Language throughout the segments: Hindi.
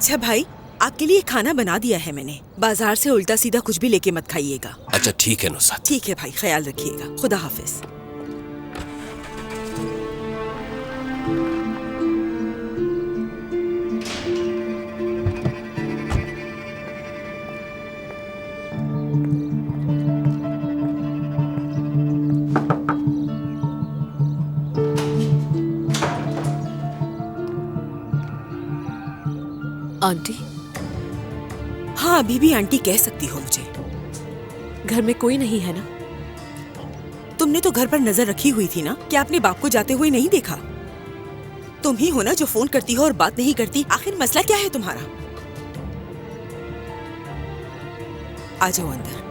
अच्छा भाई, आपके लिए खाना बना दिया है मैंने। बाजार से उल्टा सीधा कुछ भी लेके मत खाइएगा। अच्छा ठीक है नुसरत। ठीक है भाई, ख्याल रखिएगा। खुदा हाफिज। आंटी? हाँ, अभी भी आंटी कह सकती हो मुझे। घर में कोई नहीं है ना? तुमने तो घर पर नजर रखी हुई थी ना? क्या आपने बाप को जाते हुए नहीं देखा? तुम ही हो ना जो फोन करती हो और बात नहीं करती। आखिर मसला क्या है तुम्हारा? आ जाओ अंदर।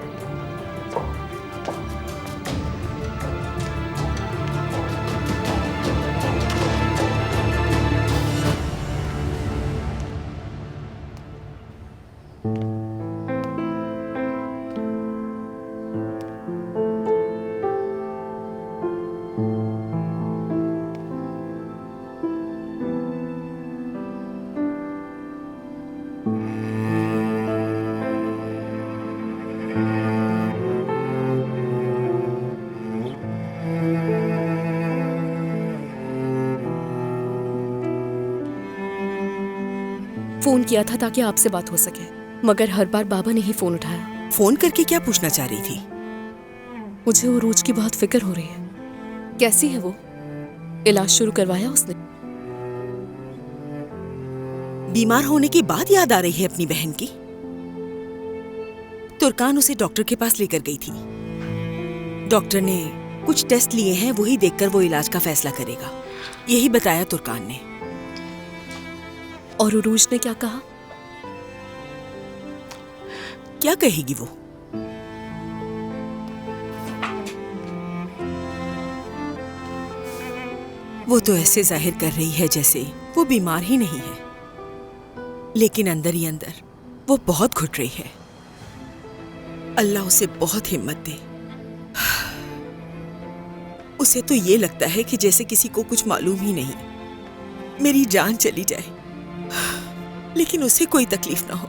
फोन किया था ताकि आपसे बात हो सके, मगर हर बार बाबा ने ही फोन उठाया। फोन करके क्या पूछना चाह रही थी? मुझे उरूज की बहुत फिक्र हो रही है। कैसी है वो? इलाज शुरू करवाया उसने? बीमार होने के बाद याद आ रही है अपनी बहन की? तुर्कान उसे डॉक्टर के पास लेकर गई थी। डॉक्टर ने कुछ टेस्ट लिए हैं, वही देखकर वो इलाज का फैसला करेगा, यही बताया तुर्कान ने। और उरूज ने क्या कहा? क्या कहेगी वो? वो तो ऐसे जाहिर कर रही है जैसे वो बीमार ही नहीं है, लेकिन अंदर ही अंदर वो बहुत घुट रही है। अल्लाह उसे बहुत हिम्मत दे। उसे तो ये लगता है कि जैसे किसी को कुछ मालूम ही नहीं, मेरी जान चली जाए, लेकिन उसे कोई तकलीफ ना हो।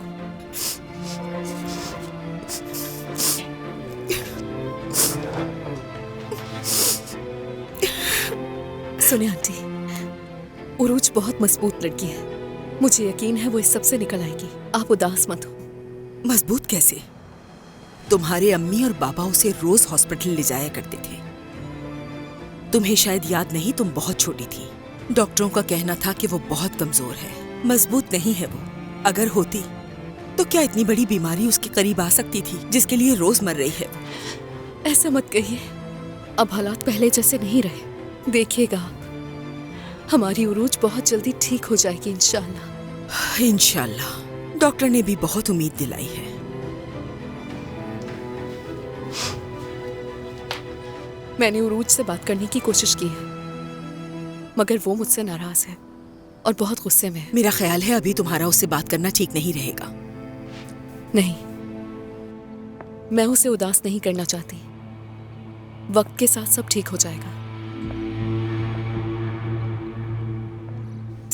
सुने आंटी, उरूज बहुत मजबूत लड़की है। मुझे यकीन है वो इस सब से निकल आएगी। आप उदास मत हो। मजबूत कैसे? तुम्हारे अम्मी और बाबा उसे रोज हॉस्पिटल ले जाया करते थे। तुम्हें शायद याद नहीं, तुम बहुत छोटी थी। डॉक्टरों का कहना था कि वो बहुत कमजोर है, मजबूत नहीं है वो। अगर होती तो क्या इतनी बड़ी बीमारी उसके करीब आ सकती थी जिसके लिए रोज मर रही है? ऐसा मत कहिए। अब हालात पहले जैसे नहीं रहे। देखिएगा, हमारी उरूज बहुत जल्दी ठीक हो जाएगी इंशाल्लाह। इंशाल्लाह। डॉक्टर ने भी बहुत उम्मीद दिलाई है। मैंने उरूज से बात करने की कोशिश की है, मगर वो मुझसे नाराज है और बहुत गुस्से में है। मेरा ख्याल है अभी तुम्हारा उससे बात करना ठीक नहीं रहेगा। नहीं, मैं उसे उदास नहीं करना चाहती। वक्त के साथ सब ठीक हो जाएगा।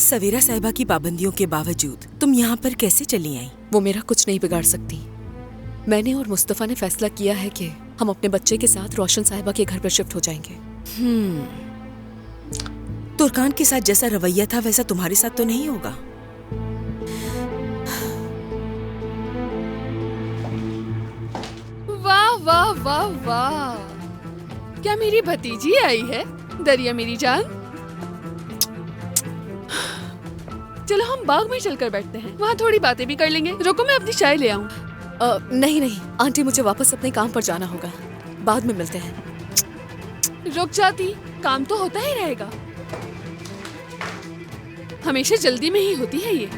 सवेरा साहिबा की पाबंदियों के बावजूद तुम यहाँ पर कैसे चली आई? वो मेरा कुछ नहीं बिगाड़ सकती। मैंने और मुस्तफा ने फैसला किया है कि हम अपने बच्चे के साथ रोशन साहिबा के घर पर शिफ्ट हो जाएंगे। तुर्कान के साथ जैसा रवैया था वैसा तुम्हारे साथ तो नहीं होगा। वाह वाह वाह वाह, क्या मेरी भतीजी आई है? दरिया मेरी जान, चलो हम बाग में चलकर बैठते हैं, वहाँ थोड़ी बातें भी कर लेंगे। रुको मैं अपनी चाय ले आऊँ। नहीं नहीं आंटी, मुझे वापस अपने काम पर जाना होगा। बाद में मिलते हैं। रुक जाती, काम तो होता ही रहेगा। हमेशा जल्दी में ही होती है ये।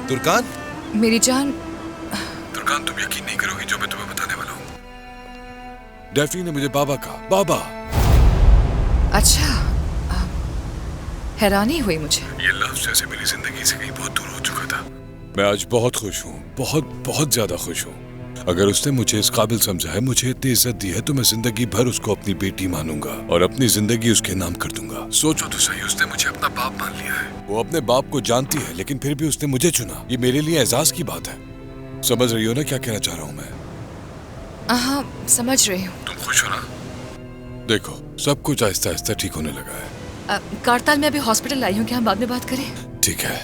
तुर्कान? मेरी जान। तुर्कान, तुम यकीन नहीं करोगी जो मैं तुम्हें बताने वाला हूँ। डेफनी ने मुझे बाबा कहा। बाबा अच्छा, हैरानी हुई मुझे। ये लफ्ज़ जैसे मेरी जिंदगी से कहीं बहुत दूर हो चुका था। मैं आज बहुत खुश हूँ, बहुत बहुत ज्यादा खुश हूँ। अगर उसने मुझे इस काबिल समझा है, मुझे इतनी इज्जत दी है, तो मैं जिंदगी भर उसको अपनी बेटी मानूंगा और अपनी जिंदगी उसके नाम कर दूंगा। सोचो तो सही, उसने मुझे अपना बाप मान लिया है। वो अपने बाप को जानती है, लेकिन फिर भी उसने मुझे चुना। ये मेरे लिए एजाज की बात है। समझ रही हो ना क्या कहना चाह रहा हूँ मैं? हाँ, समझ रही हूँ। तुम खुश हो ना? देखो, सब कुछ आहिस्ता आहिस्ता ठीक होने लगा है। कारताल में अभी हॉस्पिटल आई हूँ, क्या हम बाद में बात करें? ठीक है।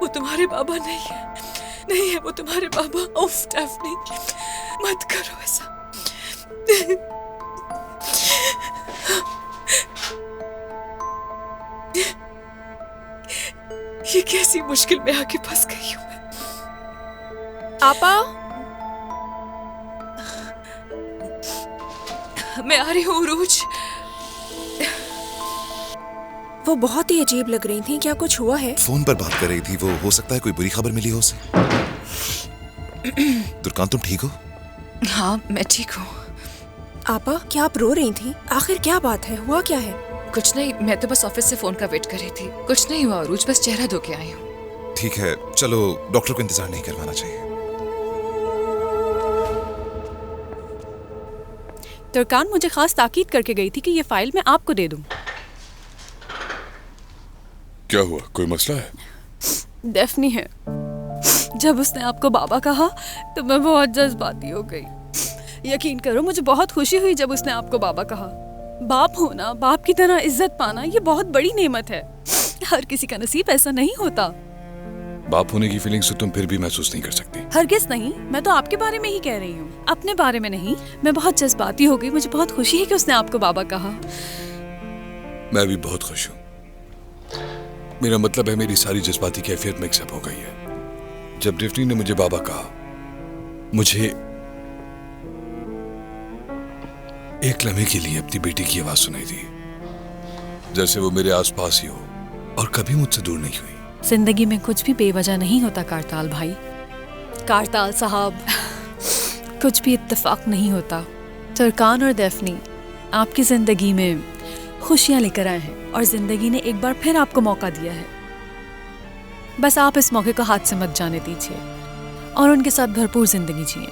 वो तुम्हारे बाबा नहीं है, नहीं है वो तुम्हारे बाबा। उफ डेफ्नी, मत करो ऐसा। ये कैसी मुश्किल में आके फंस गई हूँ मैं। आपा, मैं आ रही हूँ उरूज। वो बहुत ही अजीब लग रही थी, क्या कुछ हुआ है? फोन पर बात कर रही थी वो, हो सकता है कोई बुरी खबर मिली हो उसे। तुर्कान, तुम ठीक हो? हाँ, मैं ठीक हूँ। आपा, क्या आप रो रही थी? आखिर क्या बात है, हुआ क्या है? कुछ नहीं, मैं तो बस ऑफिस से फोन का वेट कर रही थी। कुछ नहीं हुआ अरूज, बस चेहरा धो के आई हूँ। ठीक है, चलो डॉक्टर को इंतजार नहीं करवाना चाहिए। तुर्कान मुझे खास ताकीद करके गई थी कि ये फाइल मैं आपको दे दूं। क्या हुआ, कोई मसला है? डेफनी है। जब उसने आपको बाबा कहा तो मैं बहुत जज्बाती हो गई। यकीन करो, मुझे बहुत खुशी हुई जब उसने आपको बाबा कहा। बाप होना, बाप की तरह इज्जत पाना, ये बहुत बड़ी नेमत है। हर किसी का नसीब ऐसा नहीं होता। बाप होने की फीलिंग्स तो तुम फिर भी महसूस नहीं कर सकती। हरगिज नहीं, मैं तो आपके बारे में ही कह रही हूँ, अपने बारे में नहीं। मैं बहुत जज्बाती हो गई, मुझे बहुत खुशी है कि उसने आपको बाबा कहा। मैं भी बहुत खुश हूँ। मेरा मतलब है, मेरी सारी जज्बाती कैफियत मिक्सअप हो गई है। जब डेफ्नी ने मुझे बाबा कहा, मुझे एक लम्हे के लिए अपनी बेटी की आवाज सुनाई दी, जैसे वो मेरे आसपास ही हो और कभी मुझसे दूर नहीं हुई। जिंदगी में कुछ भी बेवजह नहीं होता कारताल भाई। कारताल साहब, कुछ भी इत्तेफाक नहीं होता। तुर्कान और डेफनी आपकी जिंदगी में खुशियां लेकर आए हैं और जिंदगी ने एक बार फिर आपको मौका दिया है। बस आप इस मौके को हाथ से मत जाने दीजिए और उनके साथ भरपूर जिंदगी जिए।